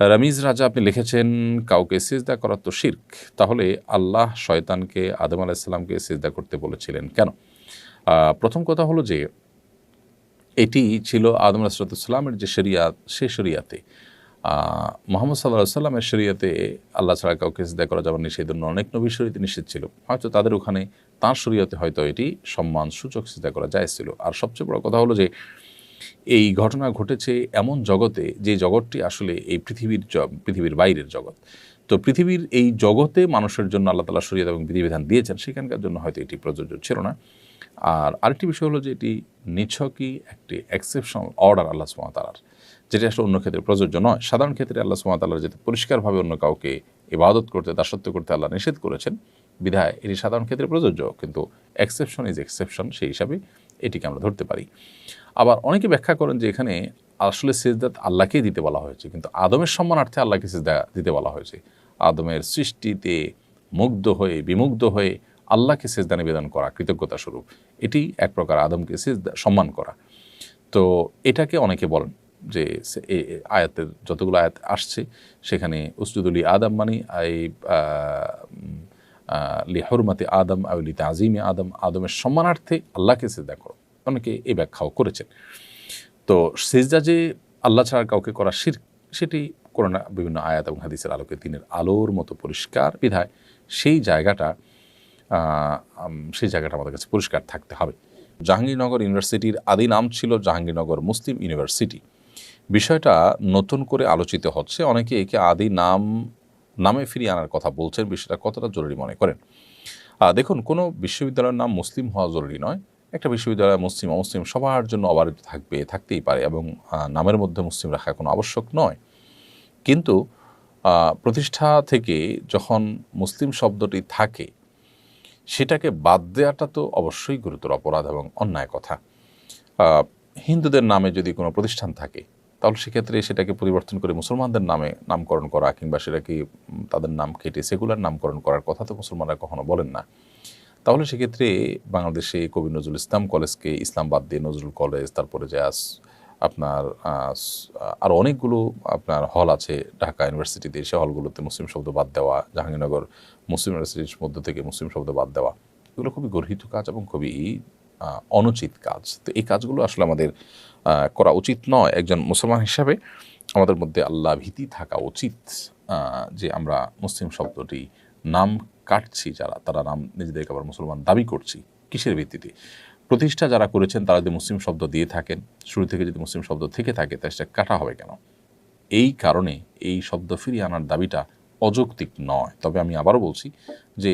রামিজ রাজা আপনি লিখেছেন, কাউকে সিজদা করা তো শিরক, তাহলে আল্লাহ শয়তানকে আদম আলাইসাল্লামকে সিজদা করতে বলেছিলেন কেন? প্রথম কথা হলো যে এটি ছিল আদম আলাইসাল্লামের যে শরিয়াত, সে শরিয়াতে মুহাম্মদ সাল্লাল্লাহু সাল্লামের শরিয়াতে আল্লাহ ছাড়া কাউকে সিজদা করা যাবে নিষেধ, অনেক নবীর শরীয়তে নিষেধ ছিল। হয়তো তাদের ওখানে তাঁর শরিয়তে হয়তো এটি সম্মানসূচক সিজদা করা জায়েজ ছিল। আর সবচেয়ে বড় কথা হলো যে এই ঘটনা ঘটেছে এমন জগতে, যে জগৎটি আসলে এই পৃথিবীর বাইরের জগৎ। তো পৃথিবীর এই জগতে মানুষের জন্য আল্লাহ তাআলা শরিয়ত এবং বিধিবিধান দিয়েছেন, সেখানকার জন্য হয়তো এটি প্রযোজ্য ছিল না। আর আরেকটি বিষয় হলো যে এটি নিছকই একটি এক্সেপশনাল অর্ডার আল্লাহ সুবহানাহু ওয়া তাআলার, যেটা আসলে অন্য ক্ষেত্রে প্রযোজ্য নয়। সাধারণ ক্ষেত্রে আল্লাহ সুবহানাহু ওয়া তাআলা যেহেতু পরিষ্কারভাবে অন্য কাউকে ইবাদত করতে, দাসত্ব করতে আল্লাহ নিষেধ করেছেন, বিধায় এটি সাধারণ ক্ষেত্রে প্রযোজ্য, কিন্তু এক্সেপশন ইজ এক্সেপশন, সেই হিসাবে এটিকে আমরা ধরতে পারি। আবার অনেকে ব্যাখ্যা করেন যে এখানে আসলে সিজদা আল্লাহকেই দিতে বলা হয়েছে, কিন্তু আদমের সম্মানার্থে আল্লাহকে সিজদা দিতে বলা হয়েছে। আদমের সৃষ্টিতে মুগ্ধ হয়ে বিমুগ্ধ হয়ে আল্লাহকে সিজদা নিবেদন করা কৃতজ্ঞতা স্বরূপ, এটি এক প্রকার আদমকে সিজদা সম্মান করা। তো এটাকে অনেকে বলেন যে আয়াতের যতগুলো আয়াত আসছে সেখানে উসজুদুলি আদম মানে এই লি হুরমাতি আদম আউলি তাজিমে আদম, আদমের সম্মানার্থে আল্লাহকে সিজদা করো, অনেকে এই ব্যাখ্যাও করেছেন। তো সিজদা যে আল্লাহ ছাড়া কাউকে করা শিরক, সেটি কোরআন বিভিন্ন আয়াত এবং হাদিসের আলোকে দিনের আলোর মতো পরিষ্কার, বিধায় সেই জায়গাটা আমাদের কাছে পরিষ্কার থাকতে হবে। জাহাঙ্গীরনগর ইউনিভার্সিটির আদি নাম ছিল জাহাঙ্গীরনগর মুসলিম ইউনিভার্সিটি। বিষয়টা নতুন করে আলোচিত হচ্ছে, অনেকে একে আদি নামে ফিরিয়ে আনার কথা বলছেন। বিষয়টা কতটা জরুরি মনে করেন? দেখুন, কোনো বিশ্ববিদ্যালয়ের নাম মুসলিম হওয়া জরুরি নয়। একটা বিশ্ববিদ্যালয় মুসলিম অমুসলিম সবার জন্য অবারিত থাকতেই পারে, এবং নামের মধ্যে মুসলিম রাখা কোনো আবশ্যক নয়। কিন্তু প্রতিষ্ঠা থেকে যখন মুসলিম শব্দটি থাকে, সেটাকে বাদ দেওয়াটা তো অবশ্যই গুরুতর অপরাধ এবং অন্যায় কথা। হিন্দুদের নামে যদি কোনো প্রতিষ্ঠান থাকে, তাহলে সেক্ষেত্রে সেটাকে পরিবর্তন করে মুসলমানদের নামে নামকরণ করা, কিংবা সেটাকে তাদের নাম কেটে সেকুলার নামকরণ করার কথা তো মুসলমানরা কখনো বলেন না। তাহলে সেক্ষেত্রে বাংলাদেশে কবি নজরুল ইসলাম কলেজকে ইসলাম বাদ দিয়ে নজরুল কলেজ, তারপরে যে আপনার আরও অনেকগুলো আপনার হল আছে ঢাকা ইউনিভার্সিটিতে, সে হলগুলোতে মুসলিম শব্দ বাদ দেওয়া, জাহাঙ্গীরনগর মুসলিম ইউনিভার্সিটির মধ্য থেকে মুসলিম শব্দ বাদ দেওয়া, এগুলো খুবই গর্হিত কাজ এবং খুবই অনুচিত কাজ। তো এই কাজগুলো আসলে আমাদের করা উচিত নয়। একজন মুসলমান হিসাবে আমাদের মধ্যে আল্লাহ ভীতি থাকা উচিত, যে আমরা মুসলিম শব্দটি নাম কাটছি, তারা নাম নিজেদেরকে আবার মুসলমান দাবি করছি কিসের ভিত্তিতে? প্রতিষ্ঠা যারা করেছেন তারা যদি মুসলিম শব্দ দিয়ে থাকেন, শুরু থেকে যদি মুসলিম শব্দ থেকে থাকে, তাই সেটা কাটা হবে কেন? এই কারণে এই শব্দ ফিরিয়ে আনার দাবিটা অযৌক্তিক নয়। তবে আমি আবারও বলছি যে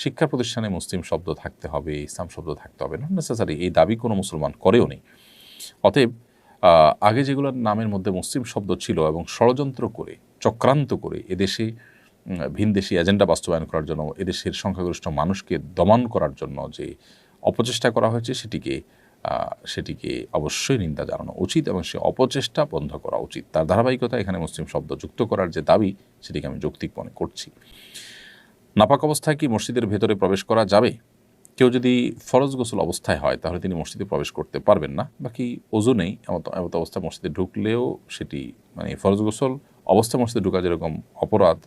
শিক্ষা প্রতিষ্ঠানে মুসলিম শব্দ থাকতে হবে, ইসলাম শব্দ থাকতে হবে, নট নেসেসারি, এই দাবি কোনো মুসলমান করেও নেই। অতএব আগে যেগুলোর নামের মধ্যে মুসলিম শব্দ ছিল এবং ষড়যন্ত্র করে, চক্রান্ত করে এদেশে ভিনদেশি এজেন্ডা বাস্তবায়ন করার জন্য, এদেশের সংখ্যাগরিষ্ঠ মানুষকে দমন করার জন্য যে অপচেষ্টা করা হয়েছে, সেটিকে অবশ্যই নিন্দা জানানো উচিত এবং সে অপচেষ্টা বন্ধ করা উচিত। তার ধারাবাহিকতা এখানে মুসলিম শব্দ যুক্ত করার যে দাবি, সেটিকে আমি যৌক্তিক মনে করছি। নাপাক অবস্থায় কি মসজিদের ভেতরে প্রবেশ করা যাবে? কেউ যদি ফরজ গোসল অবস্থায় হয়, তাহলে তিনি মসজিদে প্রবেশ করতে পারবেন না। বাকি ওযু নেই এমত অবস্থায় মসজিদে ঢুকলেও সেটি ফরজ গোসল অবস্থায় মসজিদে ঢুকা যেরকম অপরাধ,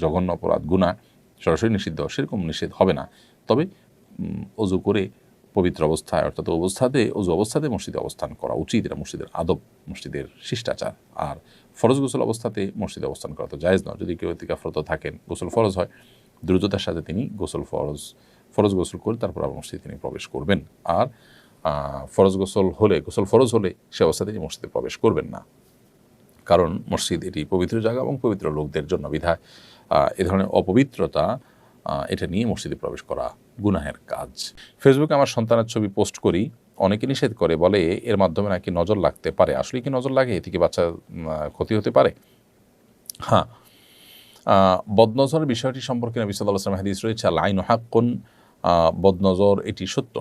জঘন্য অপরাধ, গুনাহ, সরাসরি নিষিদ্ধ, সেরকম নিষেধ হবে না। তবে ওযু করে পবিত্র অবস্থায়, অর্থাৎ ওযু অবস্থাতে মসজিদে অবস্থান করা উচিত। এটা মসজিদের আদব, মসজিদের শিষ্টাচার। আর ফরজ গোসল অবস্থাতে মসজিদে অবস্থান করা তো জায়েজ নয়। যদি কেউ ইতিকাফরত থাকেন, গোসল ফরজ হয়, দ্রুততার সাথে তিনি ফরজ গোসল করে তারপর আবার মসজিদে তিনি প্রবেশ করবেন। আর গোসল ফরজ হলে সে অবস্থাতে তিনি মসজিদে প্রবেশ করবেন না, কারণ মসজিদ এটি পবিত্র জায়গা এবং পবিত্র লোকদের জন্য, বিধায় এ ধরনের অপবিত্রতা এটা নিয়ে মসজিদে প্রবেশ করা গুনাহের কাজ। ফেসবুকে আমার সন্তানের ছবি পোস্ট করি, অনেকে নিষেধ করে, বলে এর মাধ্যমে নাকি নজর লাগতে পারে। আসলে কি নজর লাগে? এতে কি বাচ্চা ক্ষতি হতে পারে? হ্যাঁ, বদনজরের বিষয়টি সম্পর্কে নবী সাল্লাল্লাহু আলাইহি ওয়াসাল্লাম হাদিস রয়েছে, আল আইনু হাক্কুন, বদনজর এটি সত্য।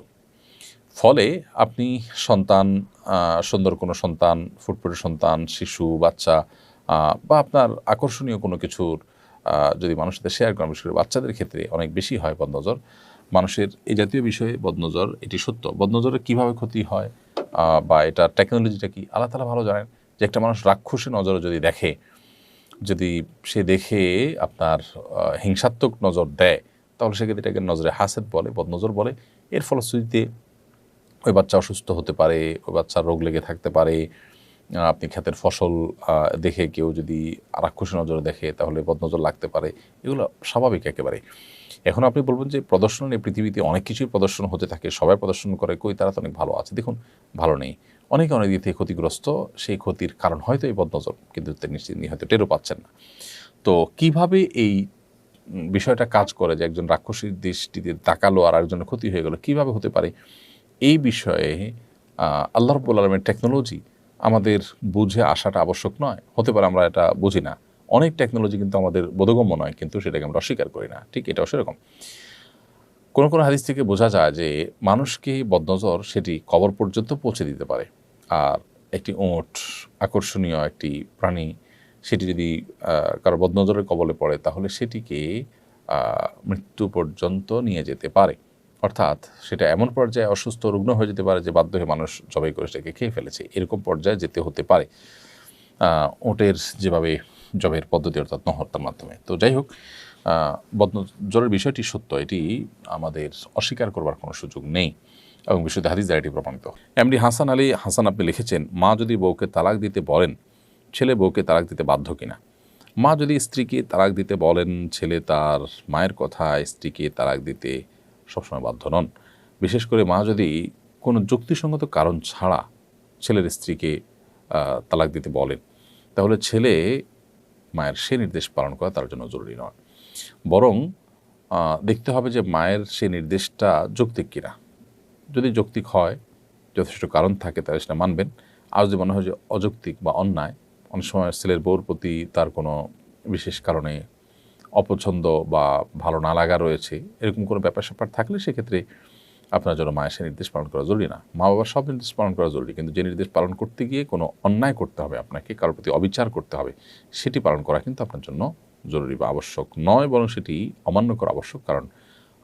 ফলে আপনি সন্তান, সুন্দর কোনো সন্তান, ফুটফুটে সন্তান, শিশু, বাচ্চা বা আপনার আকর্ষণীয় কোনো কিছুর যদি মানুষের সাথে শেয়ার করেন, বিশেষ করে বাচ্চাদের ক্ষেত্রে অনেক বেশি হয় বদনজর। মানুষের এই জাতীয় বিষয়ে বদনজর এটি সত্য। বদনজরের কীভাবে ক্ষতি হয় বা এটা টেকনোলজিটা কি, আল্লাহ তাআলা ভালো জানেন। যে একটা মানুষ রাক্ষসী নজরে যদি দেখে, যদি সে দেখে আপনার হিংসাত্মক নজর দেয়, তাহলে সেক্ষেত্রে এটাকে নজরে হাসেদ বলে, বদনজর বলে। এর ফলশ্রুতিতে ওই বাচ্চা অসুস্থ হতে পারে, ওই বাচ্চার রোগ লেগে থাকতে পারে। আপনি ক্ষেতের ফসল দেখে কেউ যদি রাক্ষসী নজরে দেখে, তাহলে বদনজর লাগতে পারে। এগুলো স্বাভাবিক একেবারে। এখন আপনি বলবেন যে প্রদর্শন এই পৃথিবীতে অনেক কিছুই প্রদর্শন হতে থাকে, সবাই প্রদর্শন করে, কই তারা তো অনেক ভালো আছে। দেখুন, ভালো নেই, অনেকে অনেক দিক থেকে ক্ষতিগ্রস্ত। সেই ক্ষতির কারণ হয়তো এই বদনজর, কিন্তু তিনি হয়তো টেরও পাচ্ছেন না। তো কিভাবে এই বিষয়টা কাজ করে যে একজন রাক্ষসীর দৃষ্টিতে তাকালো আর আরেকজনের ক্ষতি হয়ে গেল, কিভাবে হতে পারে, এই বিষয়ে আল্লাহ রাব্বুল আলামিনের টেকনোলজি আমাদের বুঝে আসাটা আবশ্যক নয়। হতে পারে আমরা এটা বুঝি না। অনেক টেকনোলজি কিন্তু আমাদের বোধগম্য নয়, কিন্তু সেটাকে আমরা অস্বীকার করি না। ঠিক এটাও সেরকম। কোনো কোনো হাদিস থেকে বোঝা যায় যে মানুষকে বদনজর সেটি কবর পর্যন্ত পৌঁছে দিতে পারে। আর একটি ওঁট, আকর্ষণীয় একটি প্রাণী, সেটি যদি কারো বদনজরের কবলে পড়ে, তাহলে সেটিকে মৃত্যু পর্যন্ত নিয়ে যেতে পারে। অর্থাৎ সেটা এমন পর্যায়ে অসুস্থ, রুগ্ন হয়ে যেতে পারে যে বাধ্য হয়ে মানুষ জবাই করে সেটাকে খেয়ে ফেলেছে, এরকম পর্যায়ে যেতে হতে পারে ওটের যেভাবে জবাইয়ের পদ্ধতি, অর্থাৎ নহত্যার মাধ্যমে। তো যাই হোক, বদনজরের বিষয়টি সত্য, এটি আমাদের অস্বীকার করবার কোনো সুযোগ নেই, এবং বিশুদ্ধ হাদিস দ্বারা এটি প্রমাণিত। এমডি হাসান আলী হাসান আপনি লিখেছেন, মা যদি বউকে তালাক দিতে বলেন, ছেলে বউকে তালাক দিতে বাধ্য কিনা? মা যদি স্ত্রীকে তালাক দিতে বলেন, ছেলে তার মায়ের কথায় স্ত্রীকে তালাক দিতে সবসময় বাধ্য নন। বিশেষ করে মা যদি কোনো যুক্তিসঙ্গত কারণ ছাড়া ছেলের স্ত্রীকে তালাক দিতে বলেন, তাহলে ছেলে মায়ের সে নির্দেশ পালন করা তার জন্য জরুরি নয়। বরং দেখতে হবে যে মায়ের সে নির্দেশটা যৌক্তিক কিনা। যদি যৌক্তিক হয়, যথেষ্ট কারণ থাকে, তাহলে সেটা মানবেন। আর যদি মনে হয় যে অযৌক্তিক বা অন্যায়, অনেক সময় ছেলের বউর প্রতি তার কোনো বিশেষ কারণে অপছন্দ বা ভালো না লাগা রয়েছে, এরকম কোনো ব্যাপার স্যাপার থাকলে সেক্ষেত্রে আপনার জন্য মায়ের সে নির্দেশ পালন করা জরুরি না। মা বাবার সব নির্দেশ পালন করা জরুরি, কিন্তু যে নির্দেশ পালন করতে গিয়ে কোনো অন্যায় করতে হবে, আপনাকে কারোর প্রতি অবিচার করতে হবে, সেটি পালন করা কিন্তু আপনার জন্য জরুরি বা আবশ্যক নয়, বরং সেটি অমান্য করা আবশ্যক। কারণ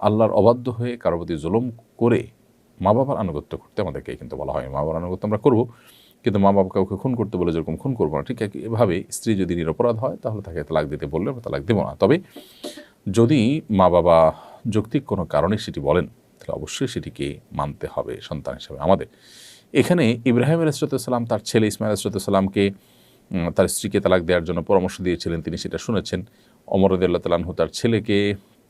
আল্লাহর অবাধ্য হয়ে কারোর প্রতি জুলুম করে মা বাবার আনুগত্য করতে আমাদেরকে কিন্তু বলা হয়। মা বাবার আনুগত্য আমরা করব, কিন্তু মা বাবা কাউকে খুন করতে বলে যেরকম খুন করবো না, ঠিক এভাবে স্ত্রী যদি নিরপরাধ হয়, তাহলে তাকে তালাক দিতে বললে আমরা তালাক দেবো না। তবে যদি মা বাবা যৌক্তিক কোনো কারণে সেটি বলেন, তাহলে অবশ্যই সেটিকে মানতে হবে সন্তান হিসেবে আমাদের। এখানে ইব্রাহিম আলাইহিসসালাম তার ছেলে ইসমাইল আলাইহিসসালামকে তার স্ত্রীকে তালাক দেওয়ার জন্য পরামর্শ দিয়েছিলেন, তিনি সেটা শুনেছেন। ওমর রাদিয়াল্লাহু তাআলা আনহু তার ছেলেকে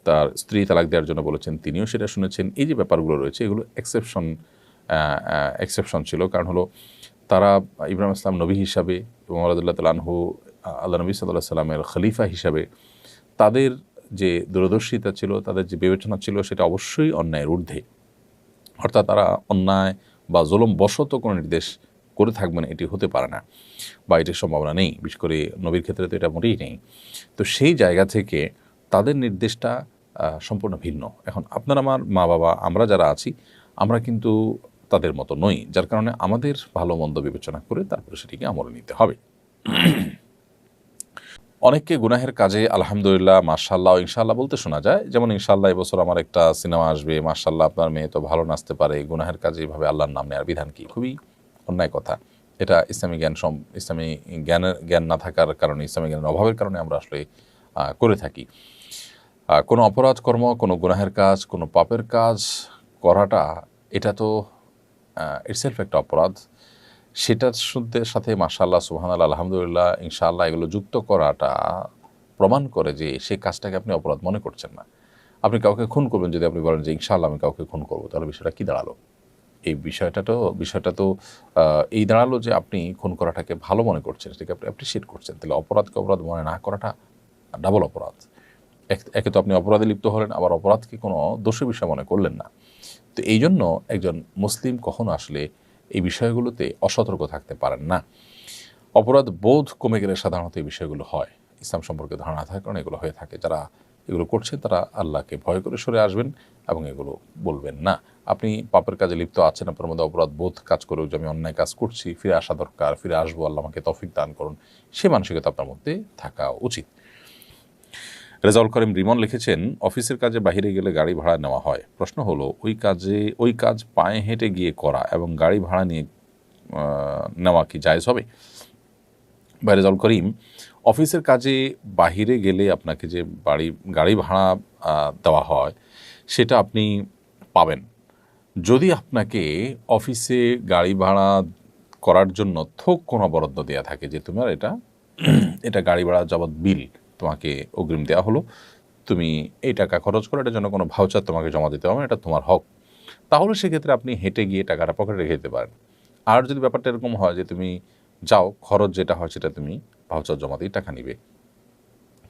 তার স্ত্রী তালাক দেওয়ার জন্য বলেছেন, তিনিও সেটা শুনেছেন। এই যে ব্যাপারগুলো রয়েছে, এগুলো এক্সেপশন ছিল। কারণ হলো তারা ইব্রাহিম ইসলাম নবী হিসাবে এবং ওমর রাদিয়াল্লাহু তাআলা আনহু আল্লাহ নবী সাল্লাল্লাহু আলাইহি সাল্লামের খলিফা হিসাবে তাদের যে দূরদর্শিতা ছিল, তাদের যে বিবেচনা ছিল, সেটা অবশ্যই অন্যায়ের ঊর্ধ্বে। অর্থাৎ তারা অন্যায় বা জুলুম বশত কোনো নির্দেশ করে থাকবেন, এটি হতে পারে না বা এটির সম্ভাবনা নেই। বিশেষ করে নবীর ক্ষেত্রে তো এটা মোটেই নেই। তো সেই জায়গা থেকে তাদের নির্দেশটা সম্পূর্ণ ভিন্ন। এখন আপনার আমার মা বাবা, আমরা যারা আছি, আমরা কিন্তু তাদের মতো নই, যার কারণে আমাদের ভালো মন্দ বিবেচনা করে তারপরে সেটিকে আমলে নিতে হবে। অনেককে গুনাহের কাজে আলহামদুলিল্লাহ, মাশাআল্লাহ, ইনশাআল্লাহ বলতে শোনা যায়। যেমন ইনশাআল্লাহ এবছর আমার একটা সিনেমা আসবে, মাশাআল্লাহ আপনার মেয়ে তো ভালো নাচতে পারে। গুনাহের কাজে এভাবে আল্লাহর নাম নেওয়ার বিধান কি? খুবই অন্যায় কথা। এটা ইসলামী জ্ঞান না থাকার কারণে, ইসলামী জ্ঞানের অভাবের কারণে আমরা আসলে করে থাকি। কোনো অপরাধ কর্ম, কোনো গুনাহের কাজ, কোনো পাপের কাজ করাটা, এটা তো ইটসেলফ একটা অপরাধ। সেটার সাথে মাশাআল্লাহ, সুবহানাল্লাহ, আলহামদুলিল্লাহ, ইনশাআল্লাহ এগুলো যুক্ত করাটা প্রমাণ করে যে সেই কাজটাকে আপনি অপরাধ মনে করছেন না। আপনি কাউকে খুন করবেন, যদি আপনি বলেন যে ইনশাআল্লাহ আমি কাউকে খুন করবো, তাহলে বিষয়টা কী দাঁড়ালো? এই বিষয়টা তো এই দাঁড়ালো যে আপনি খুন করাটাকে ভালো মনে করছেন, সেটাকে আপনি অ্যাপ্রিসিয়েট করছেন। তাহলে অপরাধকে অপরাধ মনে না করাটা ডাবল অপরাধ। একে তো আপনি অপরাধে লিপ্ত হলেন, আবার অপরাধকে কোনো দোষের বিষয় মনে করলেন না। তো এই জন্য একজন মুসলিম কখনো আসলে এই বিষয়গুলোতে অসতর্ক থাকতে পারেন না। অপরাধ বোধ কমে গেলে সাধারণত এই বিষয়গুলো হয়। ইসলাম সম্পর্কে ধারণা থাকার কারণে এগুলো হয়ে থাকে। যারা এগুলো করছে তারা আল্লাহকে ভয় করে সরে আসবেন এবং এগুলো বলবেন না। আপনি পাপের কাজে লিপ্ত আছেন, আপনার মধ্যে অপরাধ বোধ কাজ করেও যে আমি অন্যায় কাজ করছি, ফিরে আসা দরকার, ফিরে আসবো, আল্লাহ আমাকে তৌফিক দান করুন, সে মানসিকতা আপনার মধ্যে থাকা উচিত। রেজাউল করিম রিমন লিখেছেন, অফিসের কাজে বাইরে গেলে গাড়ি ভাড়া নেওয়া হয়। প্রশ্ন হলো, ওই কাজ পায়ে হেঁটে গিয়ে করা এবং গাড়ি ভাড়া নিয়ে নেওয়া কি জায়েজ হবে? বা রেজাউল করিম, অফিসের কাজে বাহিরে গেলে আপনাকে যে গাড়ি ভাড়া দেওয়া হয় সেটা আপনি পাবেন। যদি আপনাকে অফিসে গাড়ি ভাড়া করার জন্য থোক কোনো বরাদ্দ দেওয়া থাকে যে তোমার এটা গাড়ি ভাড়া যাবৎ বিল তোমাকে অগ্রিম দেওয়া হলো, তুমি এই টাকা খরচ করো, এটার জন্য কোনো ভাউচার তোমাকে জমা দিতে হবে না, এটা তোমার হক, তাহলে সেক্ষেত্রে আপনি হেঁটে গিয়ে টাকাটা পকেটে রেখে দিতে পারেন। আর যদি ব্যাপারটা এরকম হয় যে তুমি যাও, খরচ যেটা হয় সেটা তুমি ভাউচার জমা দিয়ে টাকা নিবে,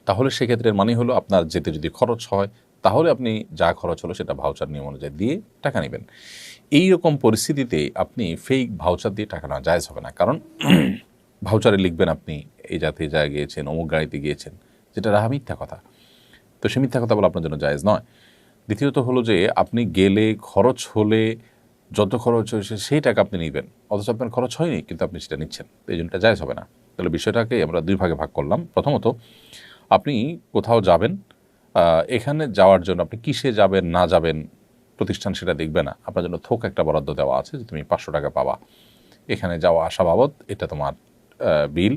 তাহলে সেক্ষেত্রে মানে হলো আপনার যেতে যদি খরচ হয় তাহলে আপনি যা খরচ হলো সেটা ভাউচার নিয়ম অনুযায়ী দিয়ে টাকা নেবেন। এই রকম পরিস্থিতিতে আপনি ফেক ভাউচার দিয়ে টাকা নেওয়া জায়েজ হবে না, কারণ ভাউচারে লিখবেন আপনি এই জাতীয় জায়গায় গিয়েছেন, অমুক গাড়িতে গিয়েছেন, যেটা রাহা মিথ্যা কথা। তো সে মিথ্যা কথা বলে আপনার জন্য জায়েজ নয়। দ্বিতীয়ত হলো যে আপনি গেলে খরচ হলে যত খরচ হয়েছে সেই টাকা আপনি নেবেন, অথচ আপনার খরচ হয়নি কিন্তু আপনি সেটা নিচ্ছেন, তো এই জন্যটা জায়েজ হবে না। তাহলে বিষয়টাকে আমরা দুই ভাগে ভাগ করলাম। প্রথমত, আপনি কোথাও যাবেন, এখানে যাওয়ার জন্য আপনি কিসে যাবেন না যাবেন প্রতিষ্ঠান সেটা দেখবে না, আপনার জন্য থোক একটা বরাদ্দ দেওয়া আছে যে তুমি 500 টাকা পাবা এখানে যাওয়া আসা বাবদ, এটা তোমার বিল,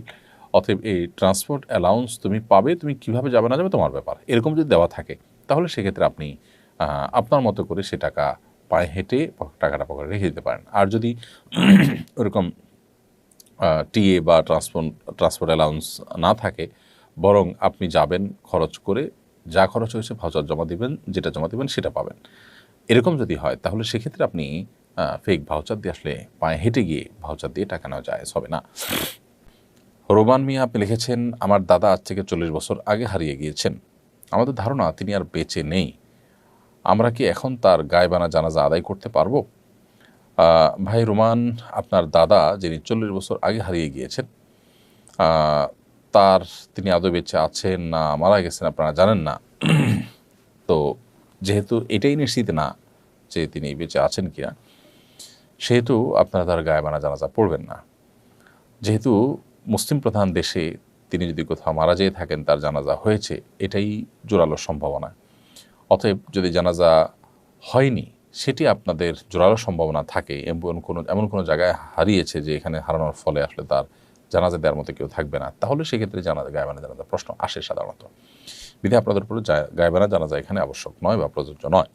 অতএব এই ট্রান্সপোর্ট অ্যালাউন্স তুমি পাবে, তুমি কিভাবে যাবে না যাবে তোমার ব্যাপার, এরকম যদি দেওয়া থাকে তাহলে সেক্ষেত্রে আপনি আপনার মতো করে সে টাকা পায়ে হেঁটে টাকাটা পকেটে রেখে দিতে পারেন। আর যদি ওরকম টিএ বা ট্রান্সপোর্ট অ্যালাউন্স না থাকে, বরং আপনি যাবেন খরচ করে, যা খরচ হয়েছে ভাউচার জমা দিবেন, যেটা জমা দিবেন সেটা পাবেন, এরকম যদি হয় তাহলে সেক্ষেত্রে আপনি ফেক ভাউচার দিয়ে আসলে পায়ে হেঁটে গিয়ে ভাউচার দিয়ে টাকা নেওয়া জায়েজ হবে না। রোমান মিয়া আপনি লিখেছেন, আমার দাদা আজ থেকে 40 বছর আগে হারিয়ে গিয়েছেন, আমাদের ধারণা তিনি আর বেঁচে নেই, আমরা কি এখন তার গায়েবানা জানাজা আদায় করতে পারবো? ভাই রোমান, আপনার দাদা যিনি 40 বছর আগে হারিয়ে গিয়েছেন, তিনি আদৌ বেঁচে আছেন না মারা গেছেন আপনারা জানেন না। তো যেহেতু এটাই নিশ্চিত না যে তিনি বেঁচে আছেন কিনা, সেহেতু আপনারা তার গায়েবানা জানাজা পড়বেন না। যেহেতু মুসলিম প্রধান দেশে তিনি যদি কোথাও মারা যেয়ে থাকেন, তার জানাজা হয়েছে, এটাই জোরালো সম্ভাবনা। অতএব যদি জানাজা হয়নি, সেটি আপনাদের জোরালো সম্ভাবনা থাকে, এমন কোনো জায়গায় হারিয়েছে যে এখানে হারানোর ফলে আসলে তার জানাজা দেওয়ার মতো কেউ থাকবে না, তাহলে সেক্ষেত্রে গায়েবানা জানাজা প্রশ্ন আসে সাধারণত। বিধায় আপনাদের উপরে গায়েবানা জানাজা এখানে আবশ্যক নয় বা প্রযোজ্য নয়।